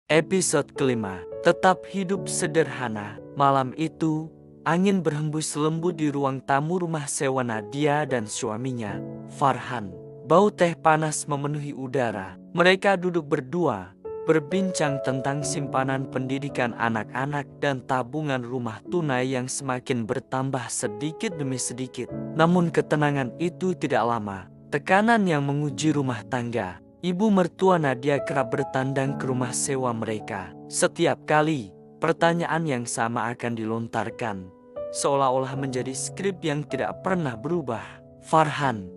Episode kelima, tetap hidup sederhana. Malam itu, angin berhembus lembut di ruang tamu rumah sewa Nadia dan suaminya, Farhan. Bau teh panas memenuhi udara. Mereka duduk berdua, berbincang tentang simpanan pendidikan anak-anak dan tabungan rumah tunai yang semakin bertambah sedikit demi sedikit. Namun ketenangan itu tidak lama. Tekanan yang menguji rumah tangga. Ibu mertua Nadia kerap bertandang ke rumah sewa mereka. Setiap kali, pertanyaan yang sama akan dilontarkan, seolah-olah menjadi skrip yang tidak pernah berubah. Farhan,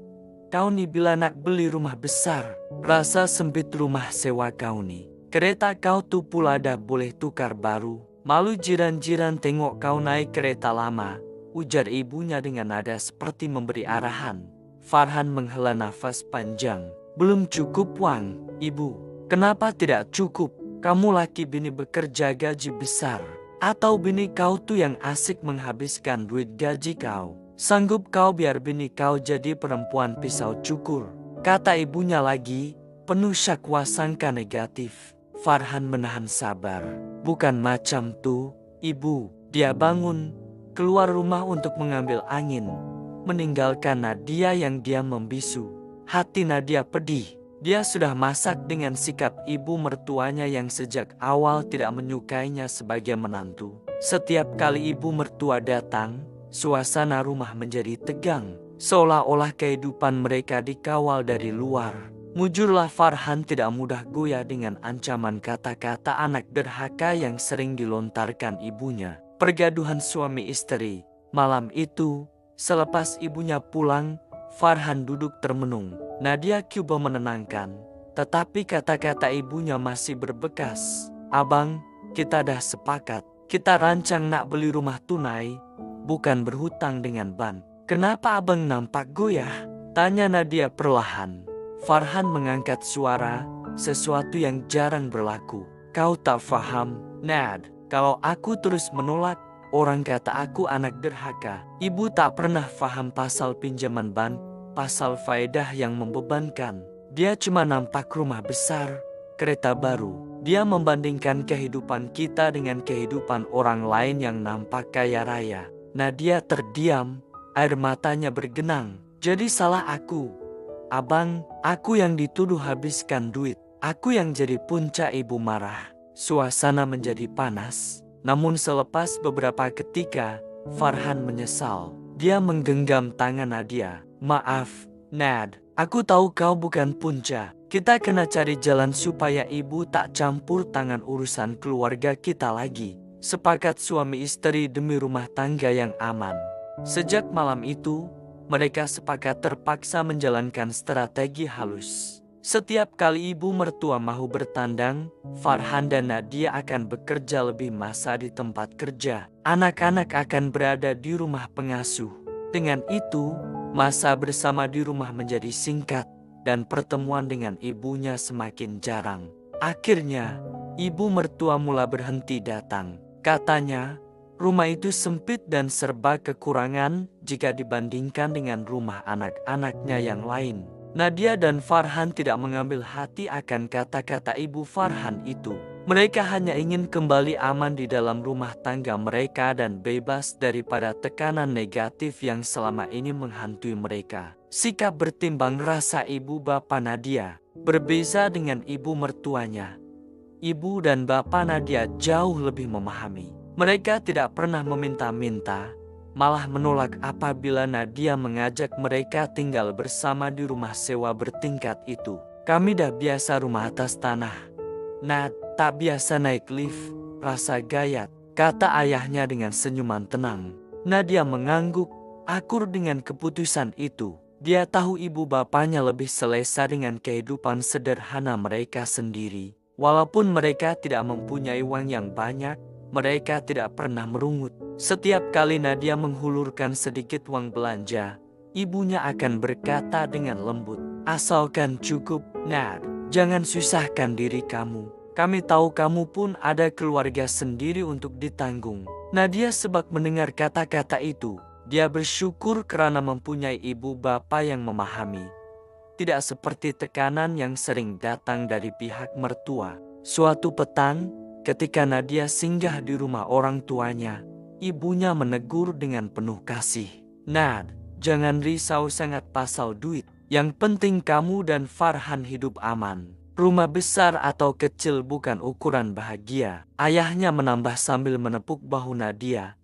kau nih bila nak beli rumah besar, rasa sempit rumah sewa kau nih. Kereta kau tuh pula dah boleh tukar baru. Malu jiran-jiran tengok kau naik kereta lama, ujar ibunya dengan nada seperti memberi arahan. Farhan menghela nafas panjang. Belum cukup uang, ibu. Kenapa tidak cukup? Kamu laki bini bekerja gaji besar. Atau bini kau tuh yang asik menghabiskan duit gaji kau? Sanggup kau biar bini kau jadi perempuan pisau cukur? Kata ibunya lagi, penuh syakwa sangka negatif. Farhan menahan sabar. Bukan macam tuh, ibu. Dia bangun, keluar rumah untuk mengambil angin, meninggalkan Nadia yang diam membisu. Hati Nadia pedih. Dia sudah masak dengan sikap ibu mertuanya yang sejak awal tidak menyukainya sebagai menantu. Setiap kali ibu mertua datang, suasana rumah menjadi tegang, seolah-olah kehidupan mereka dikawal dari luar. Mujurlah Farhan tidak mudah goyah dengan ancaman kata-kata anak derhaka yang sering dilontarkan ibunya. Pergaduhan suami istri. Malam itu, selepas ibunya pulang, Farhan duduk termenung. Nadia coba menenangkan, tetapi kata-kata ibunya masih berbekas. Abang, kita dah sepakat. Kita rancang nak beli rumah tunai, bukan berhutang dengan bank. Kenapa abang nampak goyah? Tanya Nadia perlahan. Farhan mengangkat suara, sesuatu yang jarang berlaku. Kau tak faham, Nad. Kalau aku terus menolak, orang kata aku anak derhaka. Ibu tak pernah faham pasal pinjaman bank, pasal faedah yang membebankan. Dia cuma nampak rumah besar, kereta baru. Dia membandingkan kehidupan kita dengan kehidupan orang lain yang nampak kaya raya. Nadia terdiam, air matanya bergenang. Jadi salah aku. Abang, aku yang dituduh habiskan duit. Aku yang jadi punca ibu marah. Suasana menjadi panas. Namun selepas beberapa ketika, Farhan menyesal. Dia menggenggam tangan Nadia. Maaf, Nad. Aku tahu kau bukan punca. Kita kena cari jalan supaya ibu tak campur tangan urusan keluarga kita lagi. Sepakat suami istri demi rumah tangga yang aman. Sejak malam itu, mereka sepakat terpaksa menjalankan strategi halus. Setiap kali ibu mertua mahu bertandang, Farhan dan Nadia akan bekerja lebih masa di tempat kerja. Anak-anak akan berada di rumah pengasuh. Dengan itu, masa bersama di rumah menjadi singkat dan pertemuan dengan ibunya semakin jarang. Akhirnya, ibu mertua mula berhenti datang. Katanya, rumah itu sempit dan serba kekurangan jika dibandingkan dengan rumah anak-anaknya yang lain. Nadia dan Farhan tidak mengambil hati akan kata-kata ibu Farhan itu. Mereka hanya ingin kembali aman di dalam rumah tangga mereka dan bebas daripada tekanan negatif yang selama ini menghantui mereka. Sikap bertimbang rasa ibu bapa Nadia berbeza dengan ibu mertuanya. Ibu dan bapa Nadia jauh lebih memahami. Mereka tidak pernah meminta-minta, malah menolak apabila Nadia mengajak mereka tinggal bersama di rumah sewa bertingkat itu. Kami dah biasa rumah atas tanah, Nad, tak biasa naik lift, rasa gayat, kata ayahnya dengan senyuman tenang. Nadia mengangguk, akur dengan keputusan itu. Dia tahu ibu bapaknya lebih selesa dengan kehidupan sederhana mereka sendiri. Walaupun mereka tidak mempunyai uang yang banyak, mereka tidak pernah merungut. Setiap kali Nadia menghulurkan sedikit uang belanja, ibunya akan berkata dengan lembut, asalkan cukup, Nad. Jangan susahkan diri kamu. Kami tahu kamu pun ada keluarga sendiri untuk ditanggung. Nadia sebab mendengar kata-kata itu. Dia bersyukur karena mempunyai ibu bapa yang memahami. Tidak seperti tekanan yang sering datang dari pihak mertua. Suatu petang, ketika Nadia singgah di rumah orang tuanya, ibunya menegur dengan penuh kasih. "Nad, jangan risau sangat pasal duit. Yang penting kamu dan Farhan hidup aman. Rumah besar atau kecil bukan ukuran bahagia." Ayahnya menambah sambil menepuk bahu Nadia.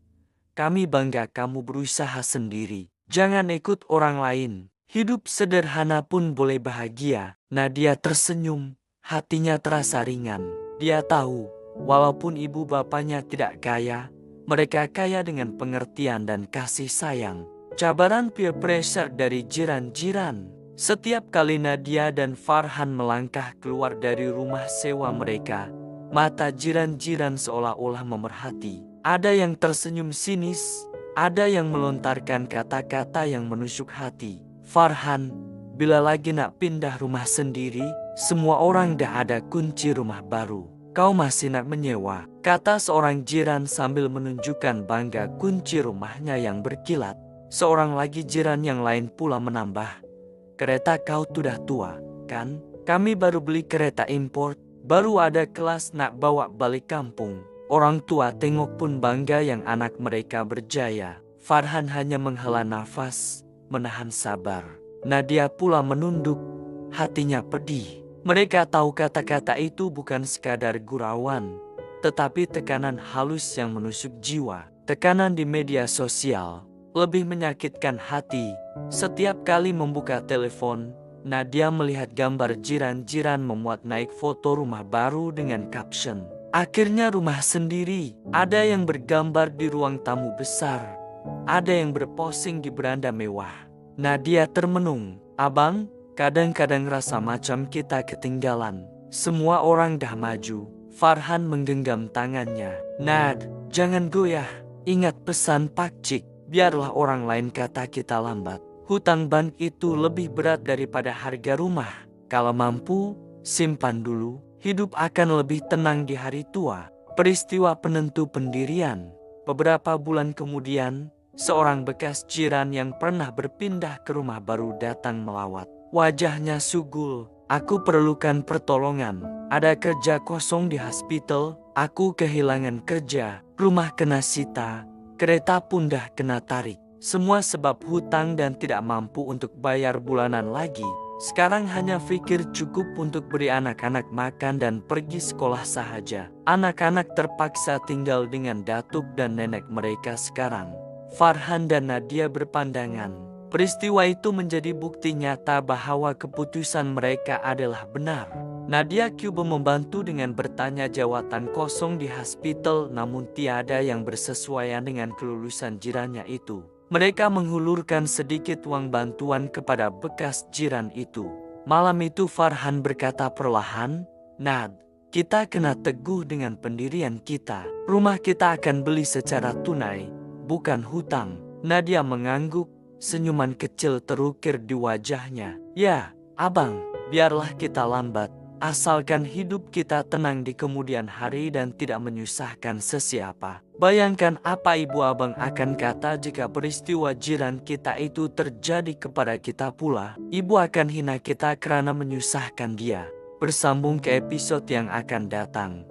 "Kami bangga kamu berusaha sendiri. Jangan ikut orang lain. Hidup sederhana pun boleh bahagia." Nadia tersenyum, hatinya terasa ringan. Dia tahu, walaupun ibu bapaknya tidak kaya, mereka kaya dengan pengertian dan kasih sayang. Cabaran peer pressure dari jiran-jiran. Setiap kali Nadia dan Farhan melangkah keluar dari rumah sewa mereka, mata jiran-jiran seolah-olah memerhati. Ada yang tersenyum sinis, ada yang melontarkan kata-kata yang menusuk hati. "Farhan, bila lagi nak pindah rumah sendiri? Semua orang dah ada kunci rumah baru. Kau masih nak menyewa?" kata seorang jiran sambil menunjukkan bangga kunci rumahnya yang berkilat. Seorang lagi jiran yang lain pula menambah, "Kereta kau sudah tua, kan? Kami baru beli kereta import, baru ada kelas nak bawa balik kampung." Orang tua tengok pun bangga yang anak mereka berjaya. Farhan hanya menghela nafas, menahan sabar. Nadia pula menunduk, hatinya pedih. Mereka tahu kata-kata itu bukan sekadar gurauan, tetapi tekanan halus yang menusuk jiwa. Tekanan di media sosial lebih menyakitkan hati. Setiap kali membuka telepon, Nadia melihat gambar jiran-jiran memuat naik foto rumah baru dengan caption, "Akhirnya rumah sendiri." Ada yang bergambar di ruang tamu besar, ada yang berposing di beranda mewah. Nadia termenung, "Abang, kadang-kadang rasa macam kita ketinggalan. Semua orang dah maju." Farhan menggenggam tangannya. "Nad, jangan goyah. Ingat pesan Pak Cik, biarlah orang lain kata kita lambat. Hutang bank itu lebih berat daripada harga rumah. Kalau mampu, simpan dulu. Hidup akan lebih tenang di hari tua." Peristiwa penentu pendirian. Beberapa bulan kemudian, seorang bekas jiran yang pernah berpindah ke rumah baru datang melawat. Wajahnya sugul. "Aku perlukan pertolongan. Ada kerja kosong di hospital. Aku kehilangan kerja. Rumah kena sita. Kereta pun dah kena tarik. Semua sebab hutang dan tidak mampu untuk bayar bulanan lagi. Sekarang hanya pikir cukup untuk beri anak-anak makan dan pergi sekolah sahaja. Anak-anak terpaksa tinggal dengan datuk dan nenek mereka sekarang." Farhan dan Nadia berpandangan. Peristiwa itu menjadi bukti nyata bahwa keputusan mereka adalah benar. Nadia coba membantu dengan bertanya jawatan kosong di hospital, namun tiada yang bersesuaian dengan kelulusan jirannya itu. Mereka menghulurkan sedikit uang bantuan kepada bekas jiran itu. Malam itu Farhan berkata perlahan, "Nad, kita kena teguh dengan pendirian kita. Rumah kita akan beli secara tunai, bukan hutang." Nadia mengangguk, senyuman kecil terukir di wajahnya. "Ya, abang, biarlah kita lambat. Asalkan hidup kita tenang di kemudian hari dan tidak menyusahkan sesiapa." Bayangkan apa ibu abang akan kata jika peristiwa jiran kita itu terjadi kepada kita pula. Ibu akan hina kita karena menyusahkan dia. Bersambung ke episode yang akan datang.